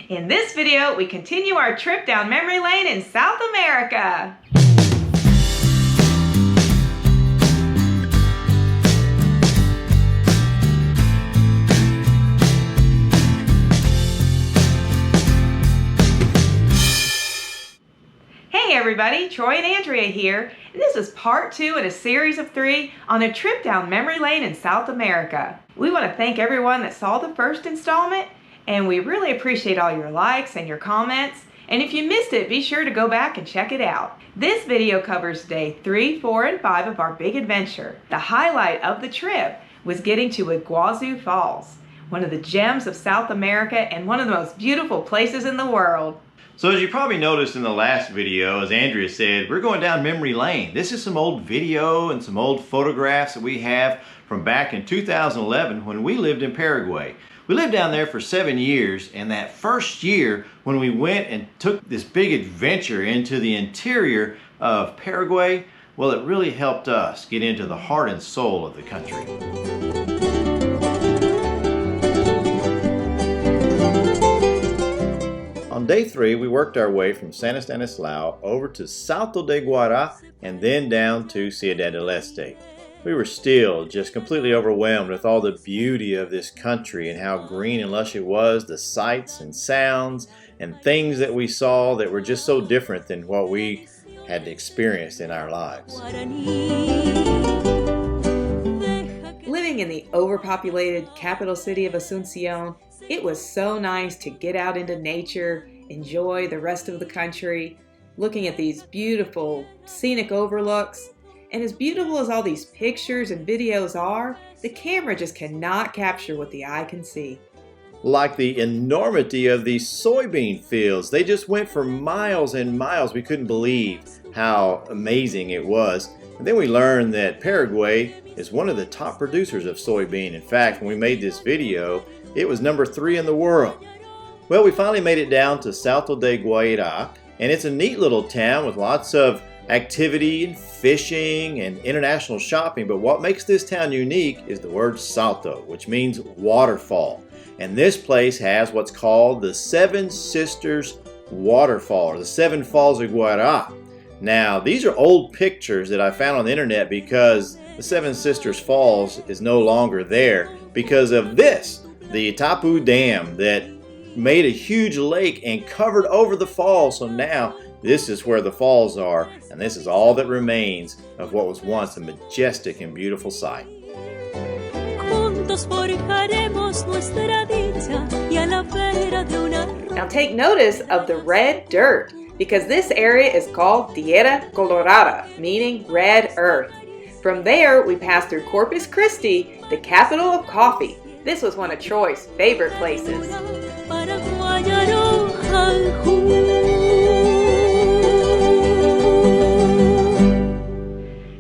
In this video, we continue our trip down memory lane in South America. Hey everybody, Troy and Andrea here, and this is part 2 in a series of 3 on a trip down memory lane in South America. We want to thank everyone that saw the first installment, and we really appreciate all your likes and your comments. And if you missed it, be sure to go back and check it out. This video covers day 3, 4, and 5 of our big adventure. The highlight of the trip was getting to Iguazu Falls, one of the gems of South America and one of the most beautiful places in the world. So as you probably noticed in the last video, as Andrea said, we're going down memory lane. This is some old video and some old photographs that we have from back in 2011 when we lived in Paraguay. We lived down there for 7 years, and that first year when we went and took this big adventure into the interior of Paraguay, well, it really helped us get into the heart and soul of the country. On day 3, we worked our way from San Estanislao over to Salto de Guara and then down to Ciudad del Este. We were still just completely overwhelmed with all the beauty of this country and how green and lush it was, the sights and sounds and things that we saw that were just so different than what we had experienced in our lives. Living in the overpopulated capital city of Asunción, it was so nice to get out into nature, enjoy the rest of the country, looking at these beautiful scenic overlooks. And as beautiful as all these pictures and videos are, the camera just cannot capture what the eye can see. Like the enormity of these soybean fields. They just went for miles and miles. We couldn't believe how amazing it was. And then we learned that Paraguay is one of the top producers of soybean. In fact, when we made this video, it was number 3 in the world. Well, we finally made it down to Salto de Guaira, and it's a neat little town with lots of activity and fishing and international shopping, but what makes this town unique is the word Salto, which means waterfall. And this place has what's called the Seven Sisters Waterfall, or the Seven Falls of Guaira. Now, these are old pictures that I found on the internet because the Seven Sisters Falls is no longer there because of this, the Itapu Dam that made a huge lake and covered over the falls. So now this is where the falls are, and this is all that remains of what was once a majestic and beautiful sight. Now take notice of the red dirt, because this area is called Tierra Colorada, meaning red earth. From there, we passed through Corpus Christi, the capital of coffee. This was one of Troy's favorite places.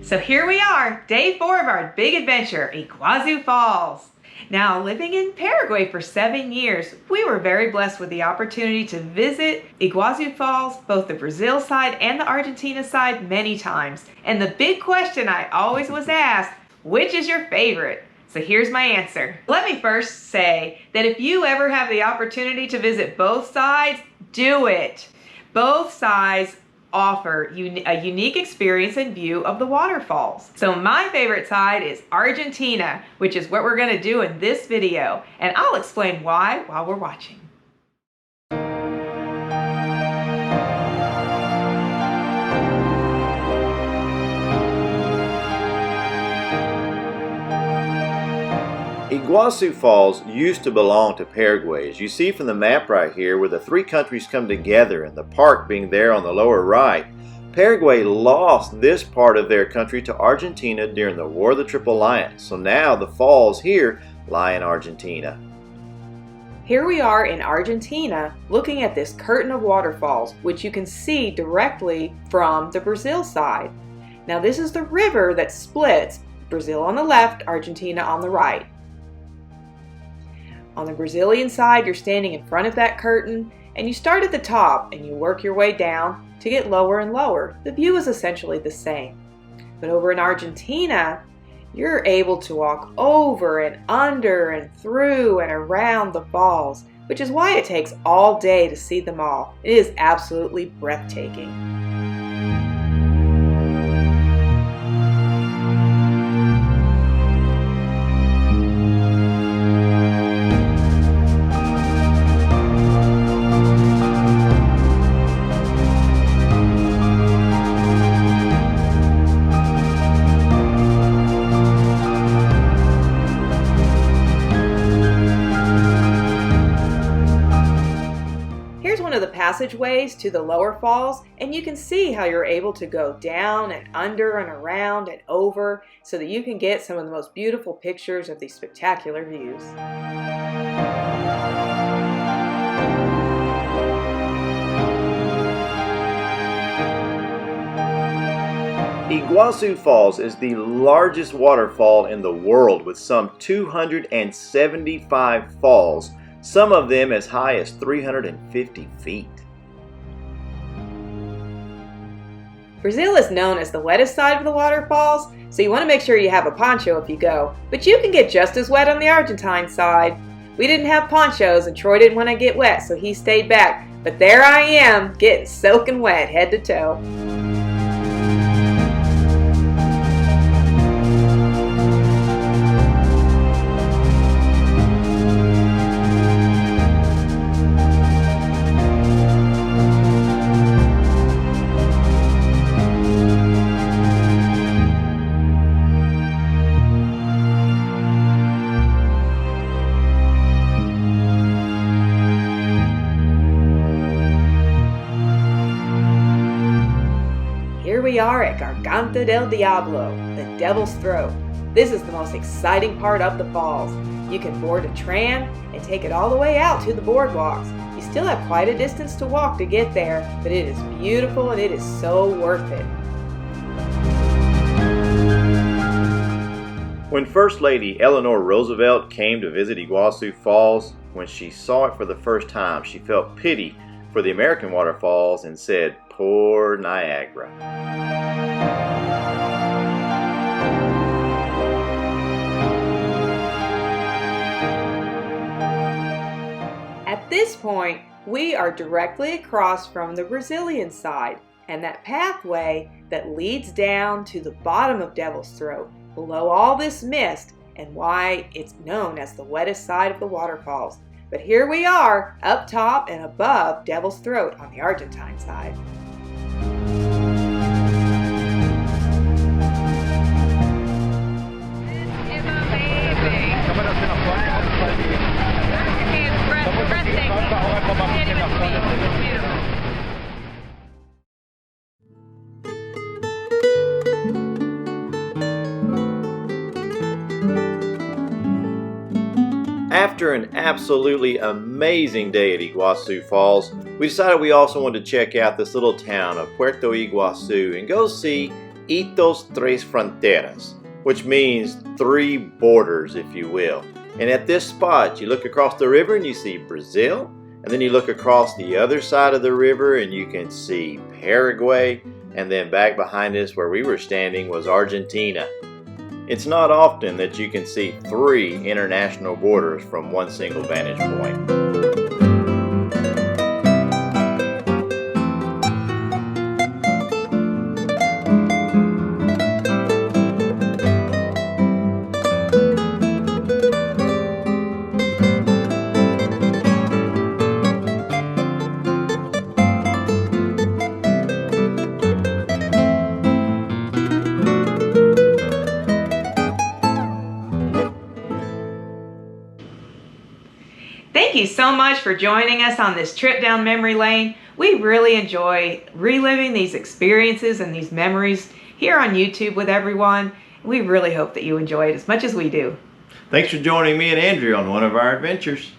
So here we are, day 4 of our big adventure, Iguazu Falls. Now, living in Paraguay for 7 years, we were very blessed with the opportunity to visit Iguazu Falls, both the Brazil side and the Argentina side, many times. And the big question I always was asked, which is your favorite? So here's my answer. Let me first say that if you ever have the opportunity to visit both sides, do it. Both sides offer a unique experience and view of the waterfalls. So my favorite side is Argentina, which is what we're going to do in this video. And I'll explain why while we're watching. Iguazu Falls used to belong to Paraguay. As you see from the map right here, where the 3 countries come together and the park being there on the lower right, Paraguay lost this part of their country to Argentina during the War of the Triple Alliance. So now the falls here lie in Argentina. Here we are in Argentina looking at this curtain of waterfalls, which you can see directly from the Brazil side. Now this is the river that splits Brazil on the left, Argentina on the right. On the Brazilian side, you're standing in front of that curtain, and you start at the top and you work your way down to get lower and lower. The view is essentially the same. But over in Argentina, you're able to walk over and under and through and around the falls. which is why it takes all day to see them all. It is absolutely breathtaking. One of the passageways to the lower falls, and you can see how you're able to go down and under and around and over so that you can get some of the most beautiful pictures of these spectacular views. Iguazu Falls is the largest waterfall in the world with some 275 falls, some of them as high as 350 feet. Brazil is known as the wettest side of the waterfalls, so you want to make sure you have a poncho if you go, but you can get just as wet on the Argentine side. We didn't have ponchos and Troy didn't want to get wet, so he stayed back, but there I am getting soaking wet head to toe. Here we are at Garganta del Diablo, the Devil's Throat. This is the most exciting part of the falls. You can board a tram and take it all the way out to the boardwalks. You still have quite a distance to walk to get there, but it is beautiful and it is so worth it. When First Lady Eleanor Roosevelt came to visit Iguazu Falls, when she saw it for the first time, she felt pity for the American waterfalls and said, "Poor Niagara." At this point, we are directly across from the Brazilian side, and that pathway that leads down to the bottom of Devil's Throat, below all this mist, and why it's known as the wettest side of the waterfalls. But here we are, up top and above Devil's Throat on the Argentine side. After an absolutely amazing day at Iguazu Falls, we decided we also wanted to check out this little town of Puerto Iguazu and go see Itos Tres Fronteras, which means three borders, if you will. And at this spot, you look across the river and you see Brazil, and then you look across the other side of the river and you can see Paraguay, and then back behind us where we were standing was Argentina. It's not often that you can see three international borders from one single vantage point. Thank you so much for joining us on this trip down memory lane. We really enjoy reliving these experiences and these memories here on YouTube with everyone. We really hope that you enjoy it as much as we do. Thanks for joining me and Andrea on one of our adventures.